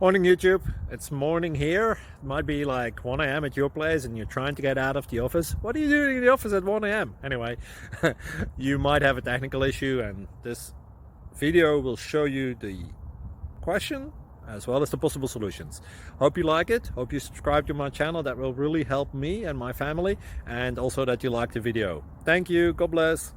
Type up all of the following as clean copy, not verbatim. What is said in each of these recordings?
Morning YouTube, it's morning here. It might be like 1 a.m. at your place and you're trying to get out of the office. What are you doing in the office at 1 a.m.? Anyway, you might have a technical issue and this video will show you the question as well as the possible solutions. Hope you like it, hope you subscribe to my channel. That will really help me and my family, and also that you like the video. Thank you, God bless.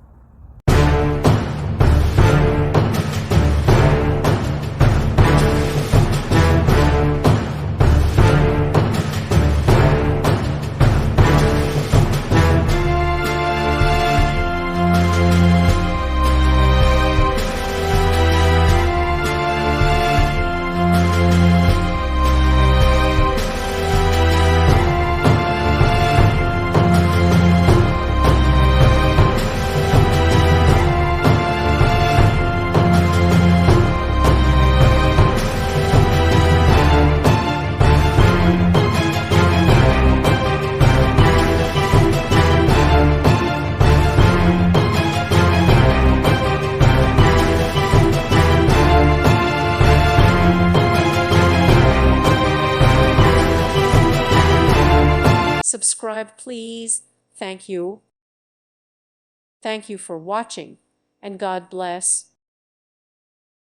Subscribe, please. Thank you. Thank you for watching, and God bless.